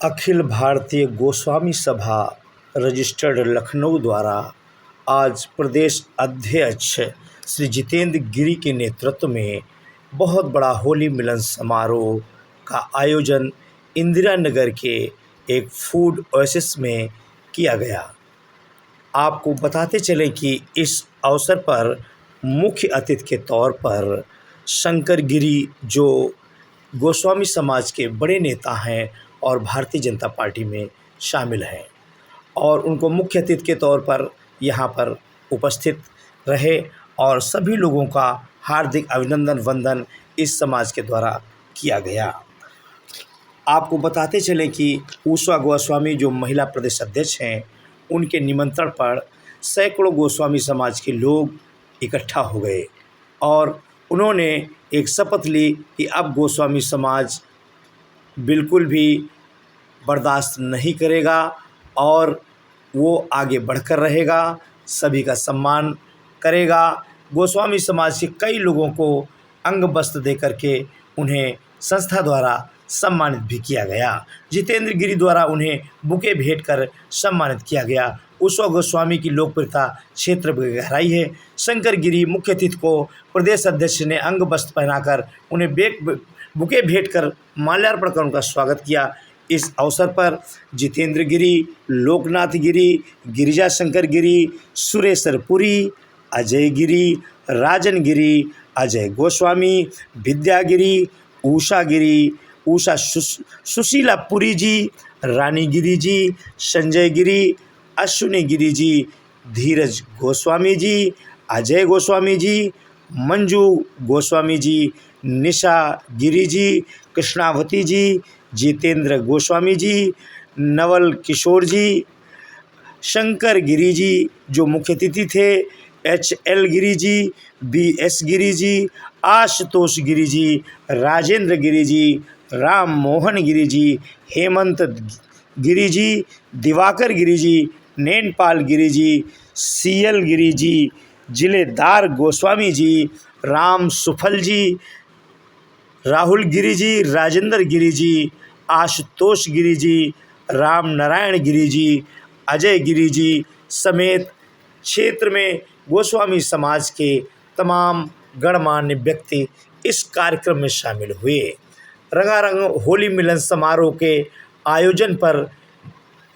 अखिल भारतीय गोस्वामी सभा रजिस्टर्ड लखनऊ द्वारा आज प्रदेश अध्यक्ष श्री जितेंद्र गिरी के नेतृत्व में बहुत बड़ा होली मिलन समारोह का आयोजन इंदिरा नगर के एक फूड ओएसिस में किया गया। आपको बताते चलें कि इस अवसर पर मुख्य अतिथि के तौर पर शंकर गिरी, जो गोस्वामी समाज के बड़े नेता हैं और भारतीय जनता पार्टी में शामिल हैं, और उनको मुख्य अतिथि के तौर पर यहाँ पर उपस्थित रहे और सभी लोगों का हार्दिक अभिनंदन वंदन इस समाज के द्वारा किया गया। आपको बताते चलें कि उषा गोस्वामी जो महिला प्रदेश अध्यक्ष हैं, उनके निमंत्रण पर सैकड़ों गोस्वामी समाज के लोग इकट्ठा हो गए और उन्होंने एक शपथ ली कि अब गोस्वामी समाज बिल्कुल भी बर्दाश्त नहीं करेगा और वो आगे बढ़कर रहेगा, सभी का सम्मान करेगा। गोस्वामी समाज के कई लोगों को अंग वस्त्र दे करके उन्हें संस्था द्वारा सम्मानित भी किया गया। जितेंद्र गिरी द्वारा उन्हें बुके भेंट कर सम्मानित किया गया। उषा गोस्वामी की लोकप्रियता क्षेत्र में गहराई है। शंकर गिरी मुख्य अतिथि को प्रदेश अध्यक्ष ने अंग वस्त्र पहनाकर उन्हें बुके भेंट कर माल्यार्पण कर उनका स्वागत किया। इस अवसर पर जितेंद्र गिरी, लोकनाथ गिरी, गिरिजा शंकर गिरी, सुरेश्वर पुरी, अजय गिरी, राजन गिरी, अजय गोस्वामी, विद्या गिरी, उषा गिरी, सुशीला पुरी जी, रानी गिरी जी, संजय गिरी, अश्विनी गिरी जी, धीरज गोस्वामी जी, अजय गोस्वामी जी, मंजू गोस्वामी जी, निशा गिरी जी, कृष्णावती जी, जितेंद्र गोस्वामी जी, नवल किशोर जी, शंकर गिरी जी जो मुख्य अतिथि थे, HL Giri ji, BS Giri ji, Ashutosh Giri ji, Rajendra Giri ji, Ram Mohan Giri ji, Hemant Giri ji, Diwakar Giri ji, Nainpal Giri ji, CL Giri ji, जिलेदार Goswami ji, Ram सुफल जी, राहुल गिरी जी, राजेंद्र गिरी जी, आशुतोष गिरी जी, राम नारायण गिरी जी, अजय गिरी जी समेत क्षेत्र में गोस्वामी समाज के तमाम गणमान्य व्यक्ति इस कार्यक्रम में शामिल हुए। रंगारंग होली मिलन समारोह के आयोजन पर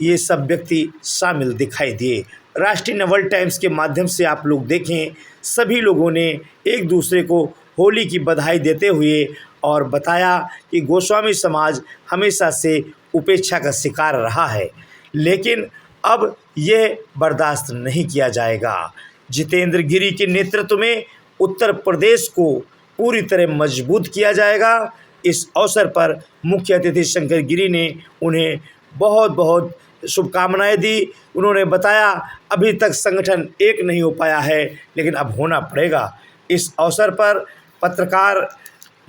ये सब व्यक्ति शामिल दिखाई दिए। राष्ट्रीय नवल टाइम्स के माध्यम से आप लोग देखें, सभी लोगों ने एक दूसरे को होली की बधाई देते हुए और बताया कि गोस्वामी समाज हमेशा से उपेक्षा का शिकार रहा है, लेकिन अब यह बर्दाश्त नहीं किया जाएगा। जितेंद्र गिरी के नेतृत्व में उत्तर प्रदेश को पूरी तरह मजबूत किया जाएगा। इस अवसर पर मुख्य अतिथि शंकर गिरी ने उन्हें बहुत बहुत शुभकामनाएं दी। उन्होंने बताया अभी तक संगठन एक नहीं हो पाया है, लेकिन अब होना पड़ेगा। इस अवसर पर पत्रकार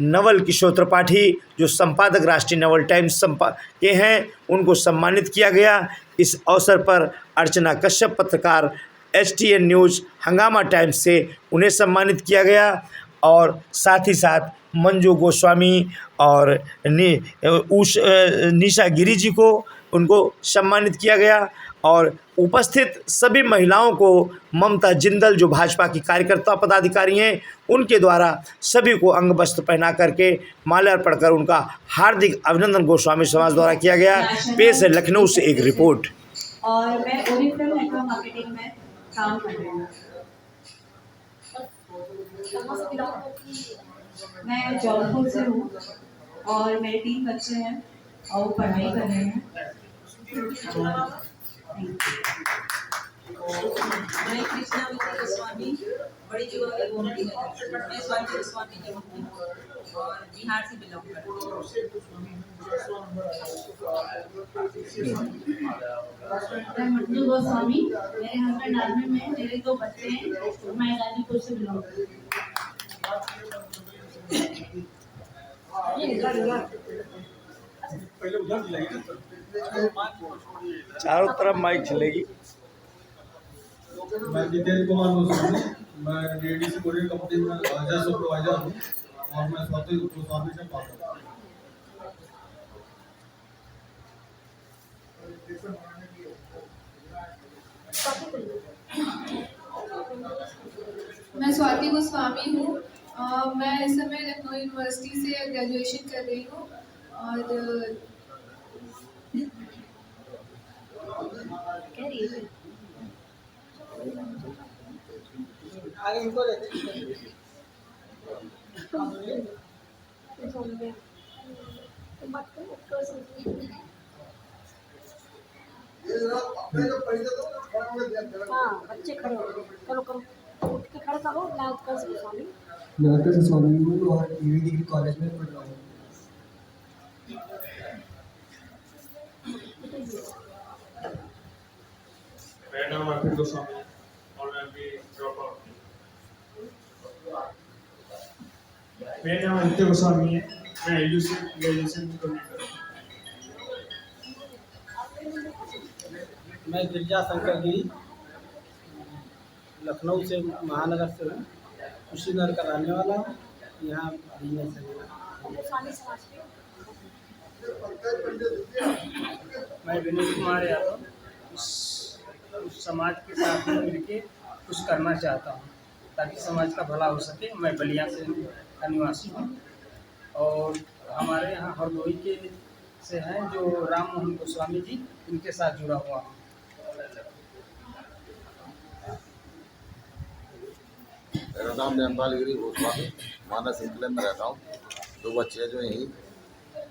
नवल किशोर त्रिपाठी जो संपादक राष्ट्रीय नवल टाइम्स के हैं, उनको सम्मानित किया गया। इस अवसर पर अर्चना कश्यप पत्रकार HTN न्यूज़ हंगामा टाइम्स से उन्हें सम्मानित किया गया और साथ ही साथ मंजू गोस्वामी और निशा गिरी जी को उनको सम्मानित किया गया और उपस्थित सभी महिलाओं को ममता जिंदल जो भाजपा की कार्यकर्ता पदाधिकारी हैं, उनके द्वारा सभी को अंग वस्त्र पहना करके माल्यार्पण कर उनका हार्दिक अभिनंदन गोस्वामी समाज द्वारा किया गया। पेश है लखनऊ से एक रिपोर्ट। और मैं ओरिएंटल नेटवर्क मार्केटिंग में काम कर रही हूँ। मैं जौनपुर से हूँ और मेरे 3 बच्चे हैं और वो पढ़ाई कर रहे हैं। मैं कृष्णावती गोस्वामी बड़ी जुआरी गोमती नगर, मैं स्वाति गोस्वामी जबलपुर और बिहार से बिलोंग करती हूँ। मैं मंजू गोस्वामी, मेरे हस्बैंड आर्मी में, मेरे 2 बच्चे हैं, मैं गाजीपुर से बिलोंग करती हूँ। चारों तरफ माइक चलेगी। मैं जितेंद्र कुमार गोस्वामी, मैं DDC कोरियर कंपनी में सुपरवाइजर हूँ और मैं स्वाति गोस्वामी से बात कर रहा हूँ। मैं स्वाति गोस्वामी हूँ। मैं इस समय लखनऊ यूनिवर्सिटी से ग्रेजुएशन कर रही हूँ और हाँ बच्चे खड़े हो गए। चलो करो, उठ के खड़े करो। मैं उत्कर्ष गोस्वामी मैं उत्कर्ष गोस्वामी हूँ और ईवी डिग्री कॉलेज में पढ़ रहा हूँ। मेरा नाम अर्पित गोस्वामी है और मैं अभी ड्रॉप आउट हूँ। मेरा नाम आदित्य गोस्वामी है, मैं एलयूसी ग्रेजुएशन कंप्लीट कर रहा हूँ। मैं गिरजा शंकर गिरी लखनऊ से महानगर से हूँ, कुशीनगर का रहने वाला हूँ। यहाँ बिजनेस है। गोस्वामी समाज के मैं विनोद कुमार यादव उस समाज के साथ में मिलके कुछ करना चाहता हूँ ताकि समाज का भला हो सके। मैं बलिया से का निवासी हूँ और हमारे यहाँ हरदोई के से हैं जो राम मोहन गोस्वामी जी, इनके साथ जुड़ा हुआ हूँ। मेरा नाम नेपाल गिरी गोस्वामी, मानस इंकले में रहता हूँ। 2 बच्चे जो यहीं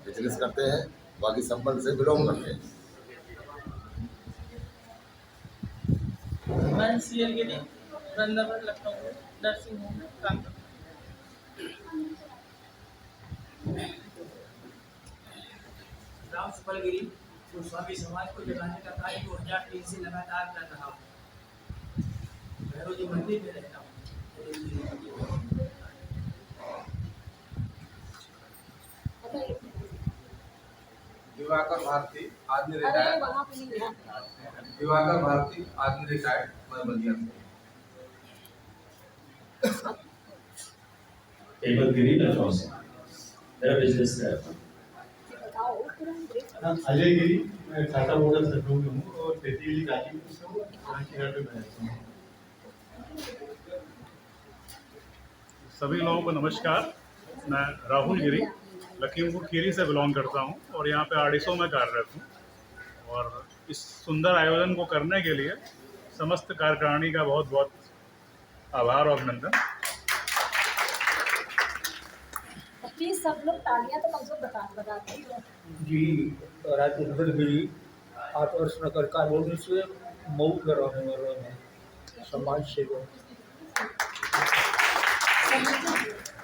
बिजनेस करते हैं, बाकी संबल से बिलोंग करते हैं। मैं सीएल गिरी वृंदावन लखनऊ में नर्सिंग होम में काम करता हूँ। राम सुपलगिरी गोस्वामी समाज को जगाने का कार्य 2003 से लगातार कर रहा हूँ। भैरव जी मंदिर में रहता हूँ। दिवाकर भारती आदमी अरे रिटायर्ड। वहाँ पे नहीं है। दिवाकर भारती आदमी रिटायर्ड, मैं बलिया से। हेमंत गिरी लखनऊ से, मेरा बिजनेस है। बताओ तुरंत। अजय गिरी, मैं टाटा मोटर्स लखनऊ में हूँ और तेतीली गाजीपुर से हूँ, यहाँ पे मैं रहता हूँ। सभी लोगों को नमस्कार। मैं राहुल गिरी लखीमपुर खीरी से बिलोंग करता हूं और यहाँ पे आरडीसो में कार्यरत हूं। और इस सुंदर आयोजन को करने के लिए समस्त कार्यकारिणी का बहुत बहुत आभार और अभिनंदन। प्लीज सब लोग तालियां तो कम से कम बताते हैं। जी, राजेंद्र गिरी 8 वर्ष नगर कॉलोनी से मऊ का रहने वाला है, समाज सेवक।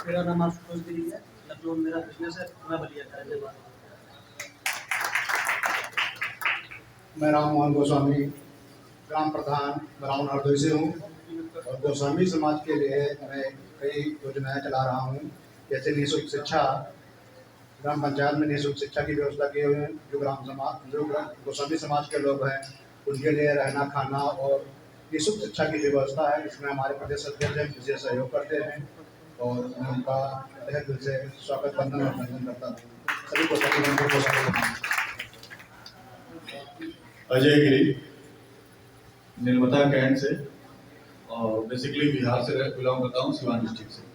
मेरा नाम आशुतोष गिरी है, लखनऊ मेरा बिजनेस है, मैं बलिया का रहने वाला हूँ। मैं राम मोहन गोस्वामी ग्राम प्रधान ब्राह्मण हरदोई से हूँ और गोस्वामी समाज के लिए मैं कई योजनाएं चला रहा हूँ। जैसे निःशुल्क शिक्षा, ग्राम पंचायत में निःशुल्क शिक्षा की व्यवस्था किए हुए हैं। जो गोस्वामी समाज के लोग हैं उनके लिए रहना खाना और निःशुल्क शिक्षा की व्यवस्था है। इसमें हमारे प्रदेश अध्यक्ष विशेष सहयोग करते हैं और मैं उनका तहे दिल से स्वागत बंधन और अभिनंदन करता हूँ। सभी को अजय गिरी निर्मता कैंट से और बेसिकली बिहार से बिलोंग करता हूँ, सिवान डिस्ट्रिक्ट से।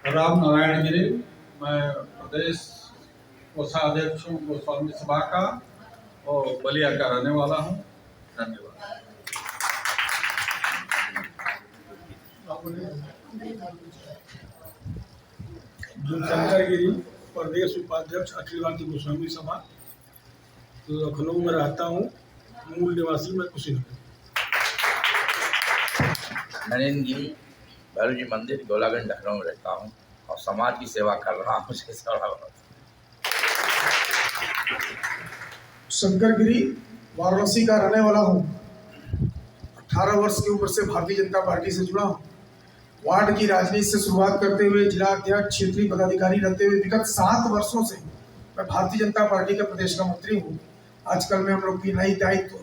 राम नारायण गिरी, मैं प्रदेश कोषाध्यक्ष हूँ गोस्वामी सभा का और बलिया का रहने वाला हूँ। धन्यवाद। शंकर गिरी, प्रदेश उपाध्यक्ष अखिल भारतीय गोस्वामी सभा, लखनऊ में रहता हूँ, मूल निवासी मैं कुशीनगर। नरेंद्र गिरी, भैरव जी मंदिर गोलागंज लखनऊ में रहता हूँ और समाज की सेवा कर रहा हूँ। शंकर गिरी, वाराणसी का रहने वाला हूँ। 18 वर्ष की उम्र से भारतीय जनता पार्टी से जुड़ा हूँ। वार्ड की राजनीति से शुरुआत करते हुए जिला अध्यक्ष, क्षेत्रीय पदाधिकारी रहते हुए विगत 7 वर्षों से मैं भारतीय जनता पार्टी का प्रदेश का मंत्री हूँ। आजकल में हम लोग की नई दायित्व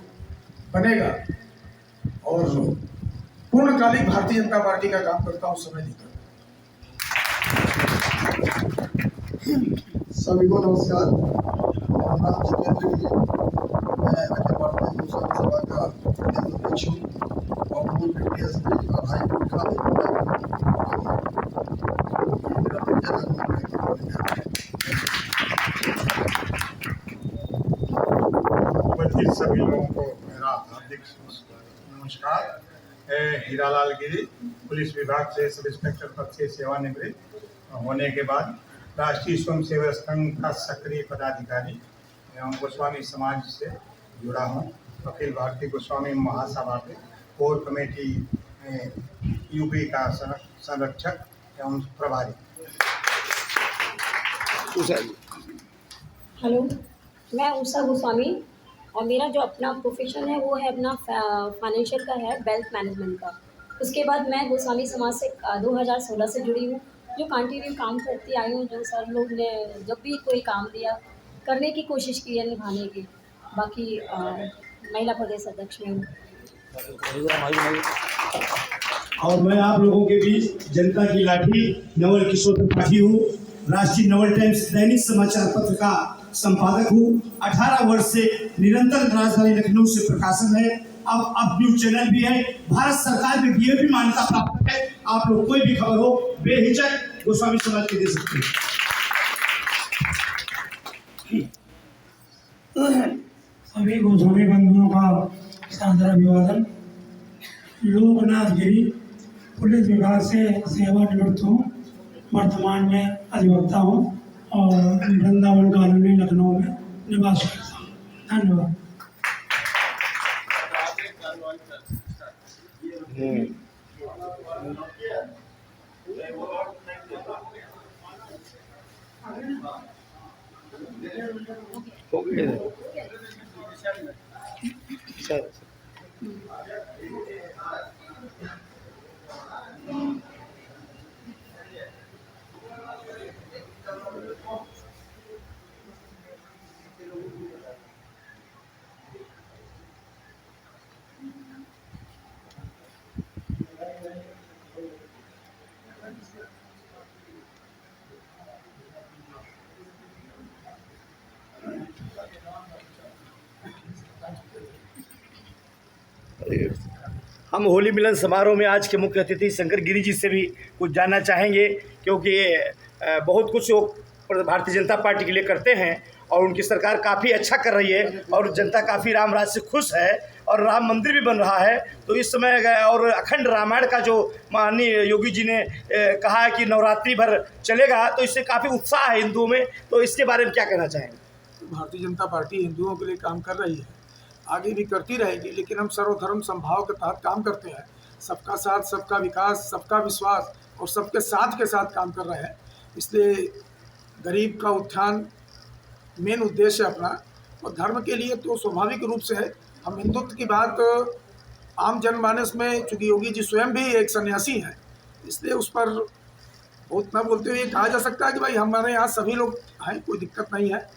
बनेगा और पूर्णकालिक भारतीय जनता पार्टी का काम करता हूँ समय देकर। सभी को नमस्कार। मेरा नाम जितेंद्र गिरी, मैं अखिल भारतीय गोस्वामी सभा का प्रदेश अध्यक्ष हूँ और पूर्व डीएसपी और हाईकोर्ट का उपस्थित सभी लोगों को मेरा हार्दिक नमस्कार। हीरालाल गिरी, पुलिस विभाग से सब इंस्पेक्टर पद से सेवानिवृत्त होने के बाद राष्ट्रीय स्वयंसेवक संघ का सक्रिय पदाधिकारी एवं गोस्वामी समाज से जुड़ा हूँ। अखिल भारतीय गोस्वामी महासभा के कोर कमेटी यूपी का संरक्षक एवं प्रभारी। हेलो, मैं उषा गोस्वामी और मेरा जो अपना प्रोफेशन है वो है अपना फाइनेंशियल का है, वेल्थ मैनेजमेंट का। उसके बाद मैं गोस्वामी समाज से 2016 से जुड़ी हूँ, जो कंटिन्यू काम करती आई हूँ। जो सर लोग ने जब भी कोई काम दिया करने की कोशिश की है निभाने की। बाकी महिला प्रदेश अध्यक्ष में हूँ। और मैं आप लोगों के बीच जनता की लाठी नवल किशोर त्रिपाठी हूँ। राष्ट्रीय नवल टाइम्स दैनिक समाचार पत्र का संपादक हूँ। 18 वर्ष से निरंतर राजधानी लखनऊ से प्रकाशन है। अब न्यूज चैनल भी है, भारत सरकार में भी मान्यता प्राप्त है। आप लोग कोई भी खबर हो बेहिचक गोस्वामी समाज के दे सकते हैं। सभी गोस्वामी बंधुओं का सादर अभिवादन। लोकनाथ गिरी, पुलिस विभाग से सेवानिवृत्त हूँ, वर्तमान में अधिवक्ता हूँ और वृंदावन कॉलोनी लखनऊ में निवास करता हूँ। धन्यवाद। हम होली मिलन समारोह में आज के मुख्य अतिथि शंकर गिरी जी से भी कुछ जानना चाहेंगे, क्योंकि बहुत कुछ वो भारतीय जनता पार्टी के लिए करते हैं और उनकी सरकार काफ़ी अच्छा कर रही है और जनता काफ़ी राम राज से खुश है और राम मंदिर भी बन रहा है। तो इस समय और अखंड रामायण का जो माननीय योगी जी ने कहा है कि नवरात्रि भर चलेगा, तो इससे काफ़ी उत्साह है हिंदुओं में। तो इसके बारे में क्या कहना चाहेंगे? भारतीय जनता पार्टी हिंदुओं के लिए काम कर रही है, आगे भी करती रहेगी, लेकिन हम सर्वधर्म समभाव के तहत काम करते हैं। सबका साथ, सबका विकास, सबका विश्वास और सबके साथ के साथ काम कर रहे हैं। इसलिए गरीब का उत्थान मेन उद्देश्य है अपना, और धर्म के लिए तो स्वाभाविक रूप से है। हम हिंदुत्व की बात आम जनमानस में, चूँकि योगी जी स्वयं भी एक सन्यासी हैं, इसलिए उस पर बहुत न बोलते हुए कहा जा सकता है कि भाई हमारे यहाँ सभी लोग हैं, कोई दिक्कत नहीं है।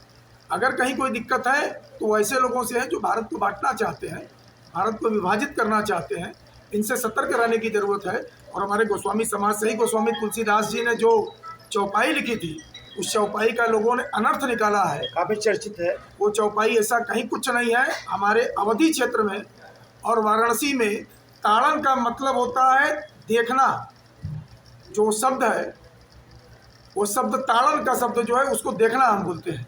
अगर कहीं कोई दिक्कत है तो ऐसे लोगों से है जो भारत को बांटना चाहते हैं, भारत को विभाजित करना चाहते हैं। इनसे सतर्क रहने की ज़रूरत है। और हमारे गोस्वामी समाज से ही गोस्वामी तुलसीदास जी ने जो चौपाई लिखी थी, उस चौपाई का लोगों ने अनर्थ निकाला है, काफ़ी चर्चित है। वो चौपाई ऐसा कहीं कुछ नहीं है। हमारे अवधि क्षेत्र में और वाराणसी में ताड़न का मतलब होता है देखना। जो शब्द है वो शब्द ताड़न का शब्द जो है उसको देखना हम बोलते हैं।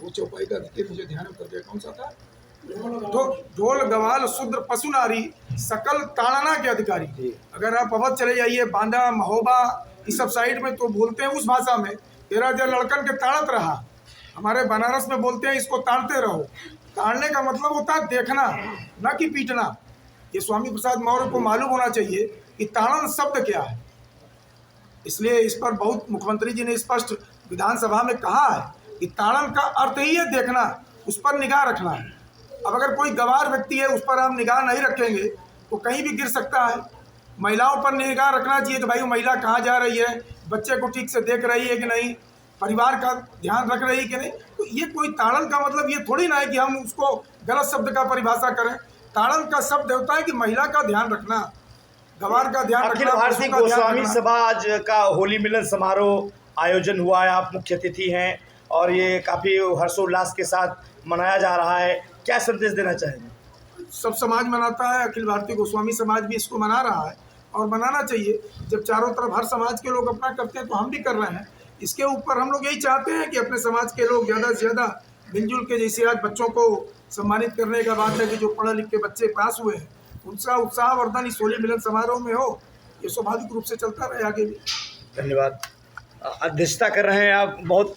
वो चौपाई का मुझे ध्यान कर दिया कौन सा था, ढोल गवाल शूद्र पशु नारी सकल ताड़ना के अधिकारी। अगर आप अवध चले जाइए, बांदा महोबा इस सब साइड में तो बोलते हैं उस भाषा में, तेरा जल लड़कन के ताड़त रहा। हमारे बनारस में बोलते हैं इसको ताड़ते रहो। ताड़ने का मतलब होता है देखना, न कि पीटना। ये स्वामी प्रसाद मौर्य को मालूम होना चाहिए कि ताड़न शब्द क्या है। इसलिए इस पर बहुत मुख्यमंत्री जी ने स्पष्ट विधानसभा में कहा है कि ताड़न का अर्थ ही है देखना, उस पर निगाह रखना है। अब अगर कोई गवार व्यक्ति है, उस पर आप निगाह नहीं रखेंगे तो कहीं भी गिर सकता है। महिलाओं पर निगाह रखना चाहिए कि भाई वो महिला कहाँ जा रही है, बच्चे को ठीक से देख रही है कि नहीं, परिवार का ध्यान रख रही है कि नहीं। तो ये कोई ताड़न का मतलब ये थोड़ी ना है कि हम उसको गलत शब्द का परिभाषा करें। ताड़न का शब्द होता है कि महिला का ध्यान रखना, गवार का ध्यान अखिल रखना। भारतीय गोस्वामी सभा आज का होली मिलन समारोह आयोजन हुआ है, आप मुख्य अतिथि हैं और ये काफ़ी हर्षोल्लास के साथ मनाया जा रहा है, क्या संदेश देना चाहेंगे? सब समाज मनाता है, अखिल भारतीय गोस्वामी समाज भी इसको मना रहा है और मनाना चाहिए। जब चारों तरफ हर समाज के लोग अपना करते हैं तो हम भी कर रहे हैं। इसके ऊपर हम लोग यही चाहते हैं कि अपने समाज के लोग ज़्यादा से ज़्यादा मिलजुल के, जैसे आज बच्चों को सम्मानित करने का बात है कि जो पढ़े लिखे बच्चे पास हुए हैं उनका उत्साहवर्धन इस होली मिलन समारोह में हो, ये स्वाभाविक रूप से चलता रहे आगे भी। धन्यवाद। अध्यक्षता कर रहे हैं आप, बहुत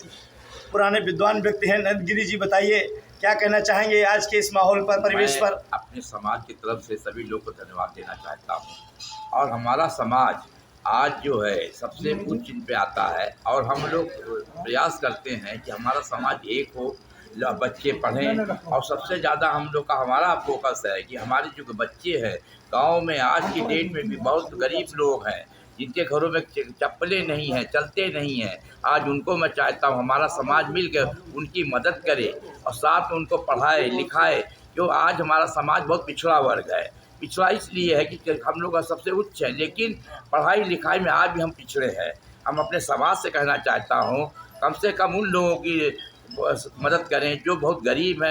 पुराने विद्वान व्यक्ति हैं, नंदगिरी जी, बताइए क्या कहना चाहेंगे आज के इस माहौल पर, परिवेश पर? अपने समाज की तरफ से सभी लोग को धन्यवाद देना चाहता हूँ। और हमारा समाज आज जो है सबसे उच्च पे आता है और हम लोग प्रयास करते हैं कि हमारा समाज एक हो, बच्चे पढ़ें। और सबसे ज़्यादा हम लोग का हमारा फोकस है कि हमारे जो बच्चे हैं गांव में आज की डेट में भी बहुत गरीब लोग हैं जिनके घरों में चप्पलें नहीं हैं, चलते नहीं हैं। आज उनको मैं चाहता हूँ हमारा समाज मिलकर उनकी मदद करे और साथ में उनको पढ़ाए लिखाए। क्यों आज हमारा समाज बहुत पिछड़ा वर्ग है। पिछड़ा इसलिए है कि हम लोग सबसे उच्च है, लेकिन पढ़ाई लिखाई में आज भी हम पिछड़े हैं। हम अपने समाज से कहना चाहता हूँ कम से कम उन लोगों की मदद करें जो बहुत गरीब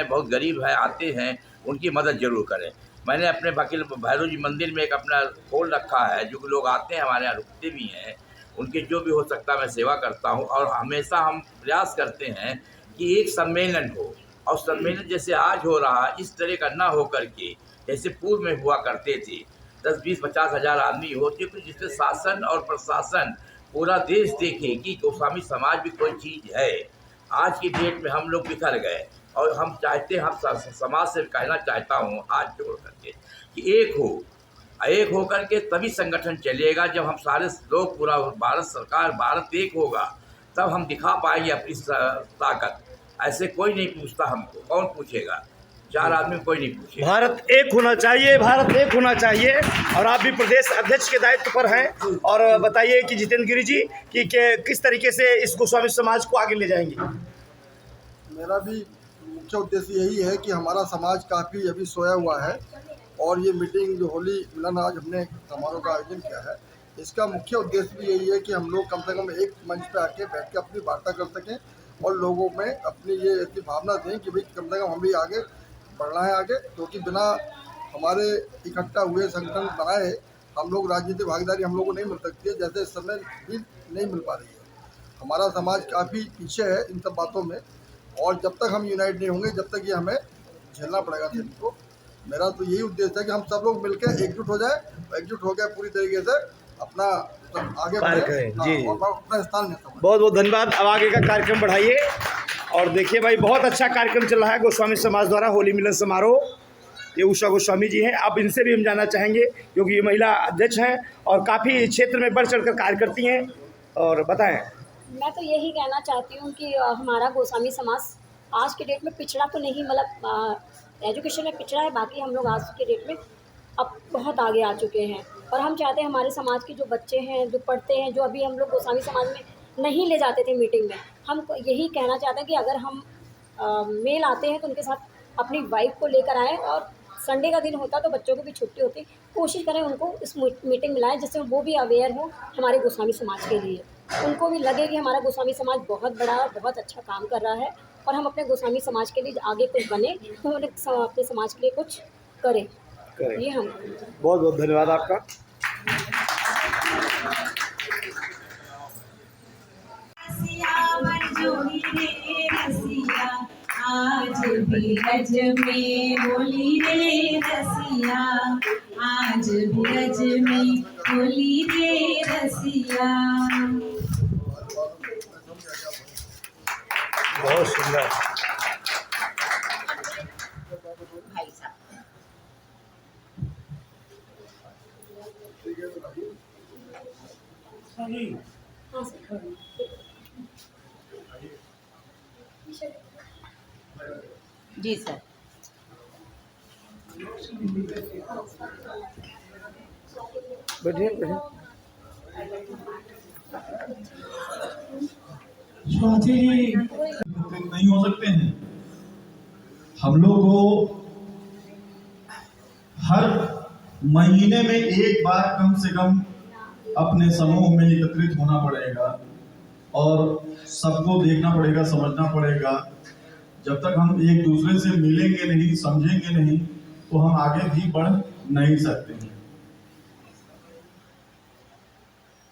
है आते हैं, उनकी मदद ज़रूर करें। मैंने अपने वकील भैरव जी मंदिर में एक अपना खोल रखा है, जो लोग आते हैं हमारे यहाँ रुकते भी हैं, उनके जो भी हो सकता है मैं सेवा करता हूँ। और हमेशा हम प्रयास करते हैं कि एक सम्मेलन हो, और सम्मेलन जैसे आज हो रहा है इस तरह का ना हो करके जैसे पूर्व में हुआ करते थे 10, 20, 50 हज़ार आदमी होते, जिससे शासन और प्रशासन पूरा देश देखे कि गोस्वामी समाज भी कोई चीज़ है। आज की डेट में हम लोग बिखर गए और हम चाहते हैं, हम समाज से कहना चाहता हूँ हाथ जोड़ करके कि एक हो करके तभी संगठन चलेगा। जब हम सारे लोग, पूरा भारत सरकार, भारत एक होगा तब हम दिखा पाएंगे अपनी ताकत। ऐसे कोई नहीं पूछता हमको, कौन पूछेगा? 4 आदमी कोई नहीं पूछेगा। भारत एक होना चाहिए, भारत एक होना चाहिए। और आप भी प्रदेश अध्यक्ष के दायित्व पर हैं, और बताइए कि जितेंद्र गिरी जी कि किस तरीके से इस गोस्वामी समाज को आगे ले जाएंगे? मेरा भी मुख्य उद्देश्य यही है कि हमारा समाज काफ़ी अभी सोया हुआ है, और ये मीटिंग जो होली मिलन आज हमने समारोह का आयोजन किया है, इसका मुख्य उद्देश्य भी यही है कि हम लोग कम से कम एक मंच पे आके बैठ के अपनी वार्ता कर सकें और लोगों में अपनी ये ऐसी भावना दें कि भाई कम से कम हम भी आगे बढ़ना है आगे, क्योंकि बिना हमारे इकट्ठा हुए संगठन बनाए हम लोग राजनीतिक भागीदारी हम लोगों को नहीं मिल सकती है, जैसे इस समय भी नहीं मिल पा रही है। हमारा समाज काफ़ी पीछे है इन सब बातों में, और जब तक हम यूनाइट नहीं होंगे जब तक ये हमें झेलना पड़ेगा सभी को। मेरा तो यही उद्देश्य है कि हम सब लोग मिलकर एकजुट हो जाए, एकजुट हो गए पूरी तरीके से अपना आगे बढ़े जी। और अपना स्थान लें। बहुत बहुत धन्यवाद। अब आगे का कार्यक्रम बढ़ाइए। और देखिए भाई, बहुत अच्छा कार्यक्रम चल रहा है गोस्वामी समाज द्वारा होली मिलन समारोह। ये उषा गोस्वामी जी हैं, अब इनसे भी हम जानना चाहेंगे क्योंकि ये महिला अध्यक्ष हैं और काफ़ी क्षेत्र में बढ़ चढ़ कर कार्य करती हैं। और बताएं। मैं तो यही कहना चाहती हूँ कि हमारा गोस्वामी समाज आज के डेट में पिछड़ा तो नहीं, मतलब एजुकेशन में पिछड़ा है, बाकी हम लोग आज के डेट में अब बहुत आगे आ चुके हैं। और हम चाहते हैं हमारे समाज के जो बच्चे हैं, जो पढ़ते हैं, जो अभी हम लोग गोस्वामी समाज में नहीं ले जाते थे मीटिंग में, हम यही कहना चाहते हैं कि अगर हम मेल आते हैं तो उनके साथ अपनी वाइफ को लेकर आएँ, और संडे का दिन होता तो बच्चों को भी छुट्टी होती, कोशिश करें उनको इस मीटिंग में लाएँ, जिससे वो भी अवेयर हो हमारे गोस्वामी समाज के लिए, उनको भी लगे कि हमारा गोस्वामी समाज बहुत बड़ा, बहुत अच्छा काम कर रहा है और हम अपने गोस्वामी समाज के लिए आगे कुछ बने, तो हम अपने समाज के लिए कुछ करें। ये हम बहुत बहुत धन्यवाद आपका। आज भी रज में होली रे रसिया, आज भी रज में होली रे रसिया। बहुत सुंदर। भाई साहब जी सर। बैठिए बैठिए। स्वाति जी नहीं हो सकते हैं। हम लोग को हर महीने में एक बार कम से कम अपने समूह में एकत्रित होना पड़ेगा और सबको देखना पड़ेगा, समझना पड़ेगा। जब तक हम एक दूसरे से मिलेंगे नहीं, समझेंगे नहीं, तो हम आगे भी बढ़ नहीं सकते हैं।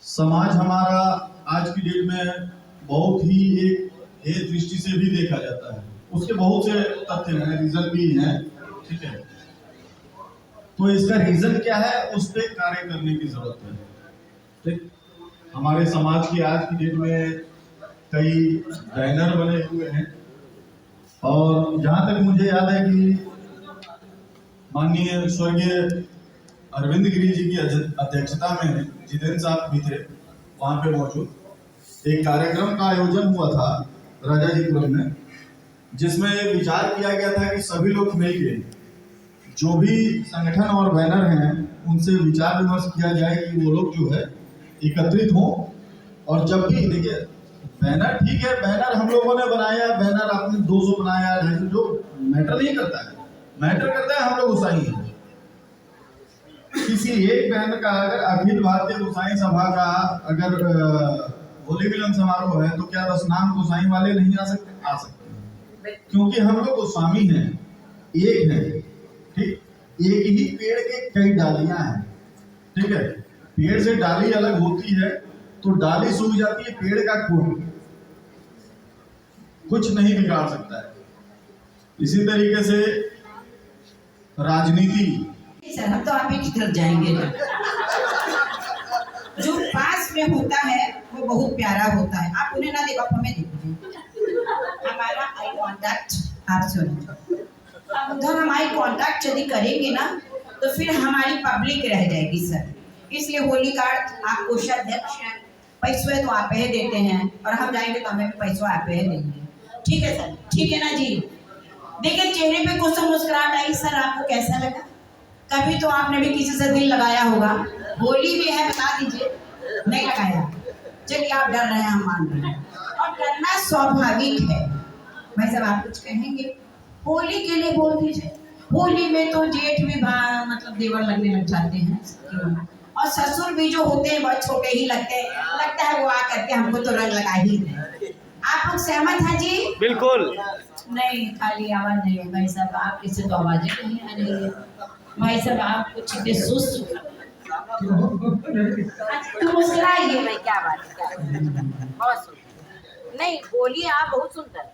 समाज हमारा आज की डेट में बहुत ही एक हेय दृष्टि से भी देखा जाता है। उसके बहुत से तथ्य हैं, रीजन भी हैं, ठीक है। तो इसका रीजन क्या है, उस पर कार्य करने की जरूरत है, ठीक। हमारे समाज की आज की डेट में कई बैनर बने हुए हैं और जहाँ तक मुझे याद है कि माननीय स्वर्गीय अरविंद गिरी जी की अध्यक्षता में जितेंद्र साहब भी थे वहाँ पे मौजूद, एक कार्यक्रम का आयोजन हुआ था राजाजीपुरम में, जिसमें विचार किया गया था कि सभी लोग मिलकर जो भी संगठन और बैनर हैं उनसे विचार विमर्श किया जाए कि वो लोग जो है एकत्रित हों। और जब भी देखिए बैनर ठीक है, बैनर हम लोगों ने बनाया, बैनर आपने 200 बनाया, जो मैटर नहीं करता है, मैटर करता है हम लोग गोसाई हैं। किसी एक बैनर का अगर अखिल भारतीय गोसाई सभा का अगर होली मिलन समारोह है तो क्या 10 नाम गोसाई वाले नहीं आ सकते? आ सकते हैं, क्योंकि हम लोग गोस्वामी हैं, एक है, ठीक। एक ही पेड़ के कई डालियां हैं, ठीक है। पेड़ से डाली अलग होती है तो डाली सूख जाती है, पेड़ का कुछ नहीं बिगाड़ सकता है। इसी तरीके से राजनीति, सर हम तो आप ही की तरफ जाएंगे ना। जो पास में होता है वो बहुत प्यारा होता है, आप उन्हें ना देखो, हमें देखो। हमारा आई कांटेक्ट आप सुनो, अब उधर हम आई कांटेक्ट यदि करेंगे ना तो फिर हमारी पब्लिक रह जाएगी सर। इसलिए होली कार्ड आप कोषाध्यक्ष हैं, पैसे तो आप ही देते हैं और हम जाएंगे तो हमें भी पैसा आप ही देंगे, ठीक है सर? ठीक है ना जी? देखिए चेहरे पे कुछ मुस्कुराहट आई सर, आपको कैसा लगा? कभी तो आपने भी किसी से दिल लगाया होगा, होली भी है बता दीजिए, नहीं लगाया? चलिए आप डर रहे हैं, हम मान रहे हैं, और डरना स्वाभाविक है। भाई साहब आप कुछ कहेंगे? होली के लिए बोल दीजिए। होली में तो जेठ भी मतलब देवर लगने लग जाते हैं और ससुर भी जो होते हैं बहुत छोटे ही लगते हैं, लगता है वो आ करके हमको तो रंग लगा ही दे। आप लोग सहमत हैं जी? बिल्कुल नहीं, खाली आवाज नहीं है भाई साहब, आपकी से तो आवाजें नहीं आ रही है भाई साहब, आप कुछ सुस्त तो मुस्कुराइए भाई, क्या बात है, बहुत सुंदर। नहीं बोलिए, आप बहुत सुंदर।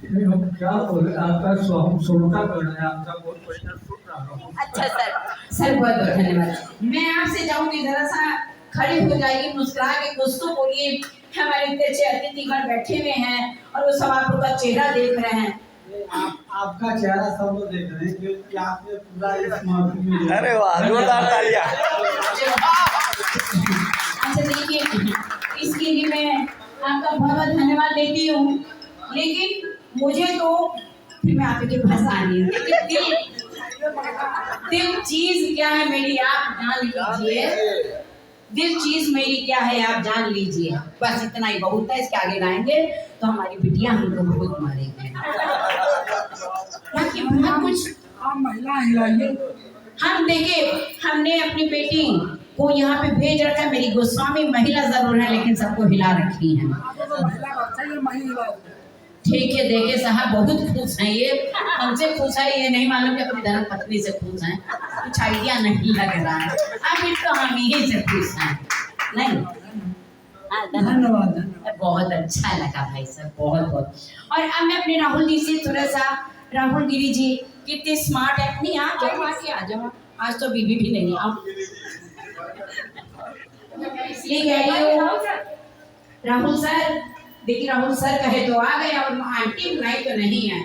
हम क्या बोले, आपका सोनका करना है, आपका बहुत बढ़िया सुन रहा हूँ। अच्छा सर बहुत बहुत धन्यवाद। मैं आपसे जाऊंगी, जरा सा खड़े हो जाइए, मुस्कुरा के कुछ तो बोलिए। हमारे इतने अच्छे अतिथिगण बैठे हुए हैं और वो सब आप लोग का चेहरा देख रहे हैं। आपका चेहरा सब लोग देख रहे हैं क्योंकि आपने पूरा इस महफिल में, अरे वाह, जोरदार तालियां। अच्छा देखिए, इसके लिए मैं आपका बहुत बहुत धन्यवाद देती हूँ, लेकिन मुझे तो फिर मैं आपके पास आ रही हूँ। दिल चीज क्या है मेरी आप जान लीजिए, दिल चीज मेरी क्या है आप जान लीजिए, बस इतना ही बहुत है। इसके आगे गाएंगे तो हमारी बिटिया हमको बहुत मारेंगे। बाकी बहुत कुछ आप महिला हिलाइए। हम देखिए, हमने अपनी बेटी को यहाँ पे भेज रखा है, मेरी गोस्वामी महिला जरूर है लेकिन सबको हिला रखी है। ठीक है, देखे साहब बहुत खुश हैं ये, हमसे खुश है, ये नहीं मालूम कि अपनी धर्म पत्नी से खुश हैं, कुछ आइडिया नहीं लग रहा है। अभी तो हम ही से खुश हैं, नहीं? धन्यवाद, बहुत अच्छा लगा भाई साहब, बहुत बहुत। और अब मैं अपने राहुल जी से थोड़ा सा, राहुल गिरी जी कितने स्मार्ट है, नहीं आ जाओ, आज तो बीबी भी नहीं आओ, इसलिए कह रही हूँ राहुल सर। देखिए राहुल सर कहे तो आ गए और आंटी बुलाई तो नहीं है।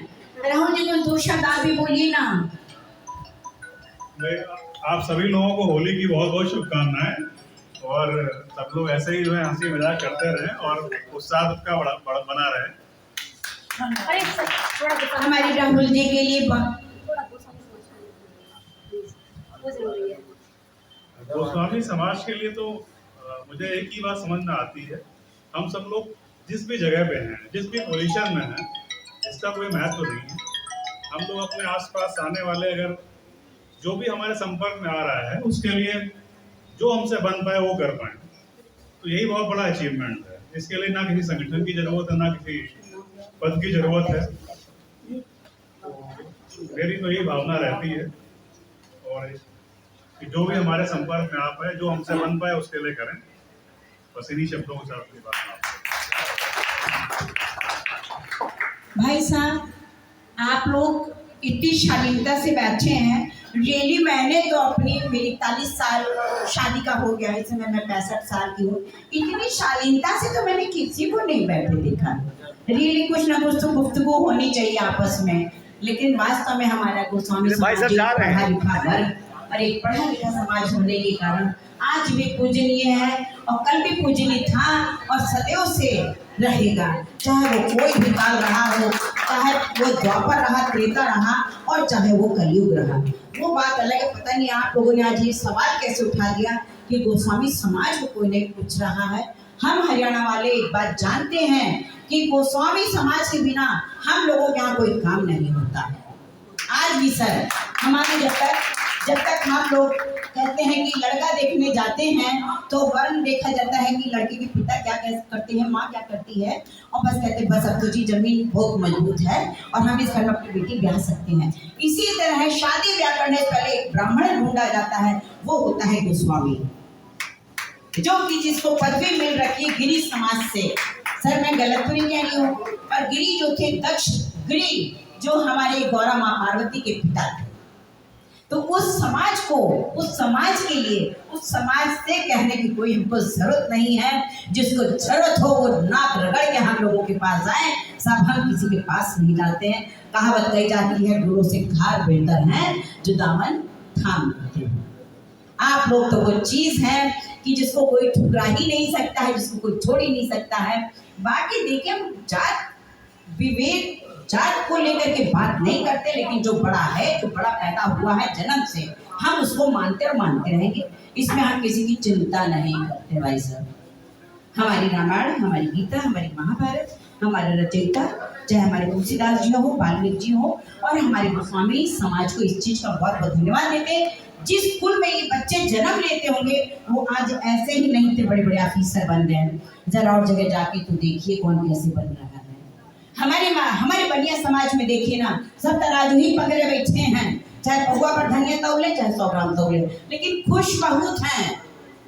राहुल जी को दो शब्द आप भी बोलिए ना। आप सभी लोगों को होली की बहुत बहुत शुभकामनाएं और सब लोग ऐसे ही जो है हंसी मजाक करते रहें और उत्साह सबका बड़ा बना रहे। हमारे राहुल जी के लिए गोस्वामी समाज के लिए तो मुझे एक ही बात समझ में आती है, हम सब लोग जिस भी जगह पे हैं, जिस भी पोजीशन में हैं, इसका कोई महत्व नहीं है। हम लोग अपने आसपास आने वाले अगर जो भी हमारे संपर्क में आ रहा है उसके लिए जो हमसे बन पाए वो कर पाए, तो यही बहुत बड़ा अचीवमेंट है। इसके लिए ना किसी संगठन की जरूरत है, ना किसी पद की जरूरत है। मेरी तो यही भावना रहती है, और कि जो भी हमारे संपर्क में आप है, जो हमसे बन पाए उसके लिए करें। बस इन्हीं शब्दों के साथ अपनी बात। भाई साहब, आप लोग इतनी शालीनता से बैठे हैं, रियली मैंने तो अपनी मेरी 41 साल शादी का हो गया है, इस समय मैं 65 साल की हूँ। इतनी शालीनता से तो मैंने किसी को नहीं बैठे देखा। रियली कुछ ना कुछ तो गुफ्तगू होनी चाहिए आपस में, लेकिन वास्तव में हमारा गोस्वामी समाज एक पढ़ा लिखा वर्ग और एक पढ़ा लिखा समाज होने के कारण आज भी पूजनीय है और कल भी पूजनीय था और सदैव से रहेगा। चाहे वो कोई भी काल रहा हो, चाहे वो द्वापर रहा, त्रेता रहा और चाहे वो कलयुग रहा, वो बात अलग है। पता नहीं आप लोगों ने आज ये सवाल कैसे उठा दिया कि गोस्वामी समाज को कोई नहीं पूछ रहा है। हम हरियाणा वाले एक बात जानते हैं कि गोस्वामी समाज के बिना हम लोगों के यहाँ कोई काम नहीं होता है। आज भी सर हमारे जब तक हम लोग कहते हैं कि लड़का देखने जाते हैं तो वर्ण देखा जाता है कि लड़के के पिता क्या करते हैं, माँ क्या करती है, और बस कहते हैं बस अब तो जी जमीन बहुत मजबूत है और हम इस घर में अपनी बेटी ब्याह सकते हैं। इसी तरह शादी ब्याह करने से पहले एक ब्राह्मण ढूंढा जाता है, वो होता है गोस्वामी, जो कि जिसको पदवी मिल रखी है गिरी समाज से। सर मैं गलत तो नहीं कह रही हूँ, पर गिरी जो थे, दक्ष गिरी जो हमारे गौरा माँ पार्वती के पिता थे, तो उस समाज को, उस समाज के लिए, उस समाज से कहने की कोई हमको जरूरत नहीं है। जिसको जरूरत हो वो नाक रगड़ के हम लोगों के पास आए, सब हम किसी के पास नहीं जाते हैं। कहावत कही जाती है, गुरु से खार बेहतर है जो दामन थाम लेते हैं। आप लोग तो वो चीज है कि जिसको कोई ठुकरा ही नहीं सकता है, जिसको कोई छोड़ ही नहीं सकता है। बाकी देखिए, हम जात विवेक जात को लेकर के बात नहीं करते, लेकिन जो बड़ा है, जो बड़ा पैदा हुआ है जन्म से, हम उसको मानते और मानते रहेंगे। इसमें हम किसी की चिंता नहीं करते भाई साहब। हमारी रामायण, हमारी गीता, हमारी महाभारत, हमारे रचयिता चाहे हमारे तुलसीदास जी हो, वाल्मीकि जी हो, और हमारे गोस्वामी समाज को इस चीज का बहुत बहुत धन्यवाद देते हैं। जिस कुल में ये बच्चे जन्म लेते होंगे वो आज ऐसे ही नहीं थे, बड़े बड़े ऑफिसर बन रहे हैं। जरा और जगह जाके तो देखिए कौन कैसे बन रहा है। हमारे बलिया समाज में देखिए ना, सब तराजू ही पकड़े बैठे हैं, चाहे पहुआ पर धनिया तौले, चाहे 100 ग्राम तौले, लेकिन खुश बहुत हैं।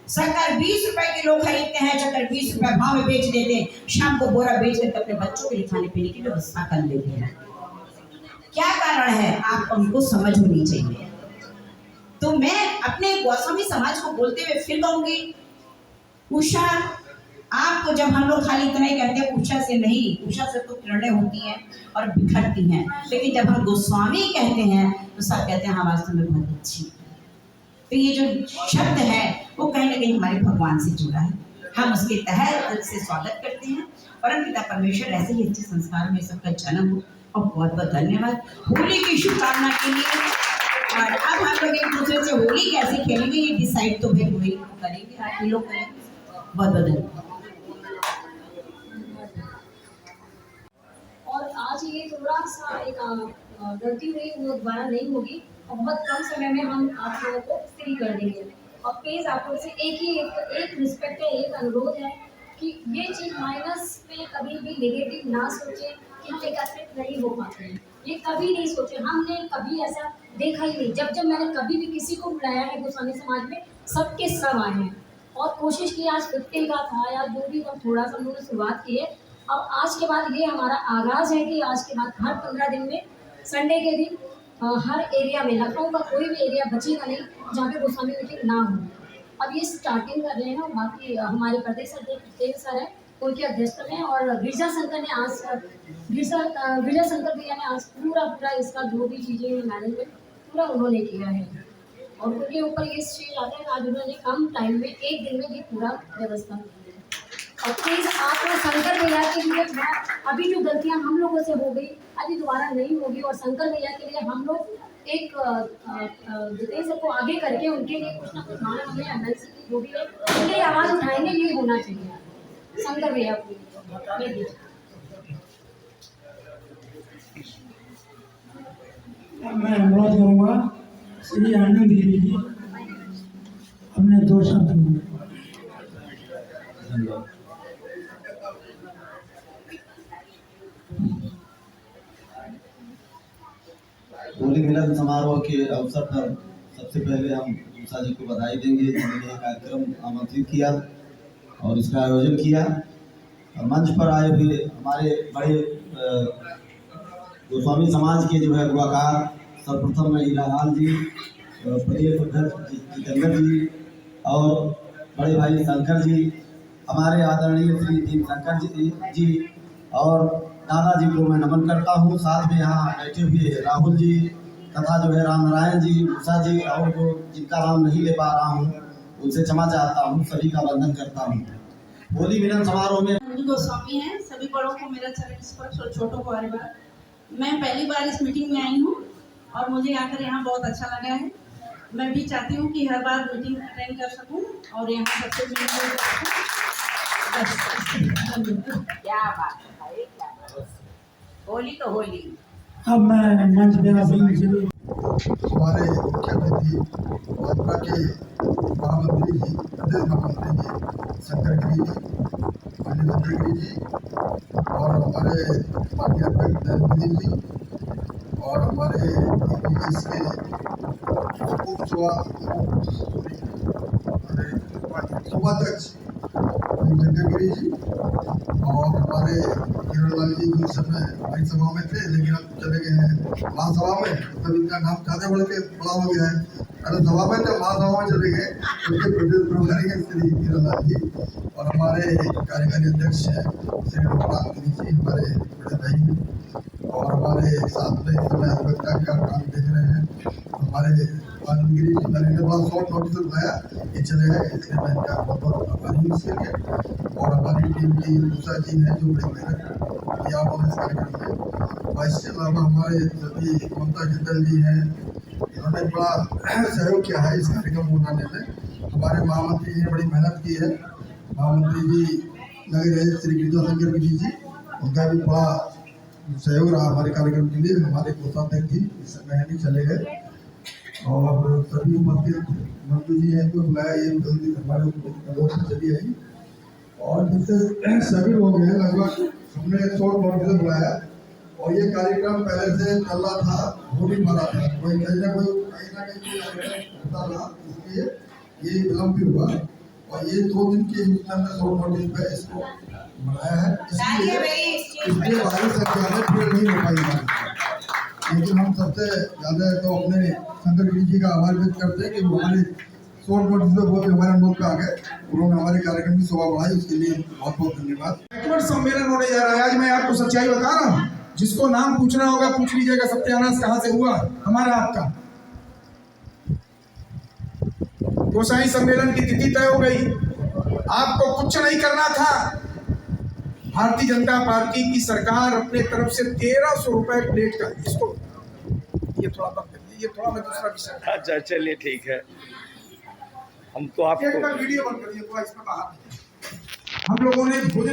शक्कर 20 रुपए किलो खरीदते हैं, शक्कर 20 रुपए भाव में बेच देते हैं, शाम को बोरा बेच करके अपने बच्चों के लिए खाने पीने की व्यवस्था कर लेते हैं। क्या कारण है, आप हमको समझ होनी चाहिए। तो मैं अपने गोस्वामी समाज को बोलते हुए फिर कहूंगी, उषा आपको जब हम लोग खाली इतना ही कहते हैं, उषा से नहीं, उषा से तो किरणें होती हैं और बिखरती हैं, लेकिन जब हम गोस्वामी कहते हैं तो सब कहते हैं हाँ वास्तव में बहुत अच्छी। तो ये जो शब्द है वो कहीं ना कहीं हमारे भगवान से जुड़ा है, हम उसके तहत से स्वागत करते हैं। परम पिता परमेश्वर ऐसे ही अच्छे संस्कार में सबका जन्म हो, और बहुत बहुत धन्यवाद होली की शुभकामना के लिए। और अब हम लोग एक दूसरे से होली कैसे खेलेंगे ये डिसाइड तो भाई वही करेंगे, आप लोग करेंगे। बहुत बहुत धन्यवाद। और आज ये थोड़ा सा एक गलती हुई, वो दोबारा नहीं होगी और बहुत कम समय में हम आप लोगों को फ्री कर देंगे। और प्लीज़ आप लोग से एक रिस्पेक्ट है, एक अनुरोध है कि ये चीज़ माइनस में कभी भी नेगेटिव ना सोचें कि हम एकत्रित नहीं हो पाते हैं। ये कभी नहीं सोचे, हमने कभी ऐसा देखा ही नहीं। जब मैंने कभी भी किसी को बुलाया है गोस्वामी समाज में, सबके सब आए हैं और कोशिश की। आज 50 का था या जो भी, हम थोड़ा सा उन्होंने शुरुआत की है। अब आज के बाद ये हमारा आगाज़ है कि आज के बाद हर 15 दिन में संडे के दिन हर एरिया में, लखनऊ का कोई भी एरिया बचेगा नहीं जहाँ पे गोस्वामी मीटिंग ना हो। अब ये स्टार्टिंग कर रहे हैं ना, बाकी हमारे प्रदेश अध्यक्ष देव सर हैं, उनकी अध्यक्षता में, और गिरजा शंकर ने आज गिरजा शंकर भैया ने आज पूरा इसका जो भी चीज़ें मैनेजमेंट पूरा उन्होंने किया है। और उनके ऊपर ये श्रेय आता है, आज उन्होंने कम टाइम में, एक दिन में ये पूरा व्यवस्था की है। और प्लीज़ आप लोग शंकर भैया के लिए, मैं अभी जो गलतियां हम लोगों से हो गई अभी दोबारा नहीं होगी। और शंकर भैया के लिए हम लोग एक जितेंद्र सर को आगे करके उनके लिए कुछ ना कुछ माना, हमें एमएलसी की जो भी है उनके आवाज़ उठाएंगे, ये होना चाहिए शंकर भैया को। मैं अनुरोध करूँगा श्री आनंद गिरी जी अपने 2 शब्द। होली मिलन समारोह के अवसर पर सबसे पहले हम मूसा जी को बधाई देंगे जिन्होंने यह कार्यक्रम आमंत्रित किया और इसका आयोजन किया। और मंच पर आए हुए हमारे बड़े गोस्वामी समाज के जो है अगुवाकार सर्वप्रथम हीरालाल जी, प्रदेश अध्यक्ष जितेंद्र जी और बड़े भाई शंकर जी, हमारे आदरणीय श्री जी शंकर जी और दादाजी को मैं नमन करता हूँ। साथ में यहाँ बैठे हुए राहुल जी तथा जो है राम नारायण जी, मूसा जी और जो जिनका नाम नहीं ले पा रहा हूँ उनसे क्षमा चाहता हूँ, सभी का वंदन करता हूँ। होली मिलन समारोह में गोस्वामी हैं, सभी बड़ों को मेरा चरण स्पर्श और छोटों को हर बार। मैं पहली बार इस मीटिंग में आई हूँ और मुझे आकर यहाँ बहुत अच्छा लगा है। मैं भी चाहती हूँ कि हर बार मीटिंग अटेंड कर सकूँ और यहाँ सबसे मिलकर क्या बात है, होली तो होली। अब मैं मंच पे हमारे मुख्य अतिथि भाजपा के महामंत्री जी, प्रदेश महामंत्री जी शंकर गिरी जी, माननीय शंकर गिरी जी और हमारे माननीय अध्यक्ष नरेंद्र जी और हमारे APS के उपाध्यक्ष शंकर गिरी जी और हमारे हीरालाल जी जो समय हमारी सभा में थे लेकिन अब चले गए हैं महासभा में, तब इनका नाम ज़्यादा बड़ा हो गया है। अरे सभा में जब महासभा में चले गए उनके प्रदेश प्रभारी हैं श्री हीरालाल जी और हमारे कार्यकारी अध्यक्ष हैं श्री रघुनाथ गिरी जी, हमारे बड़े भाई और हमारे साथ में इस समय अधिवक्ता का काम देख रहे हैं हमारे गिरी जी। मैंने बड़ा शॉर्ट नोटिस बुलाया ये चले गए, इसलिए मैं इनका बहुत बहुत आभारी हूँ इसके लिए। और हमारी टीम की मूसा जी हैं जो बड़ी मेहनत किया उन्होंने इस कार्यक्रम में, और इसके अलावा हमारे सभी ममता जिंदल जी हैं, इन्होंने बड़ा सहयोग किया है इस कार्यक्रम को बनाने में। हमारे महामंत्री जी ने बड़ी मेहनत की है, महामंत्री जी लगे रहे श्री गिरिजा शंकर गिरी जी, उनका भी बड़ा सहयोग रहा हमारे कार्यक्रम के लिए। हमारे कोषाध्यक्ष जी इस समय नहीं चले गए और सभी उपस्थित मंत्री जी हैं जो बुलाया ये हमारे लोग चली आई और जिससे सभी लोग हैं लगभग हमने शॉर्ट नोटिस से बुलाया और ये कार्यक्रम पहले से चल रहा था, हो नहीं पा रहा था, कोई कहीं ना होता रहा, इसलिए ये विलम्ब भी हुआ और ये 2 दिन के हमने शॉर्ट नोटिस पे इसको बनाया है, इसलिए भारी संख्या में भीड़ नहीं हो पाई। लेकिन हम सबसे ज़्यादा तो अपने शंकर गिरी जी का आभार व्यक्त करते हैं कि वो हमारे शॉर्ट नोटिस में बहुत हमारे अनुरोध पे आ गए, उन्होंने हमारे कार्यक्रम की शोभा बढ़ाई, उसके लिए बहुत बहुत धन्यवाद। सम्मेलन होने जा रहा है। आज मैं आपको सच्चाई बता रहा हूँ, जिसको नाम पूछना होगा पूछ लीजिएगा सत्यानाश कहाँ से हुआ हमारा आपका। गोसाई सम्मेलन की तिथि तय हो गई, आपको कुछ नहीं करना था। भारतीय जनता पार्टी की सरकार अपने तरफ से 1300 रुपए प्लेट का, इसको ये थोड़ा बंद करिए, ये थोड़ा मैं दूसरा विषय। अच्छा चलिए ठीक है, हम तो आपको वीडियो बंद करिए, इसमें बाहर हम लोगों ने भोजन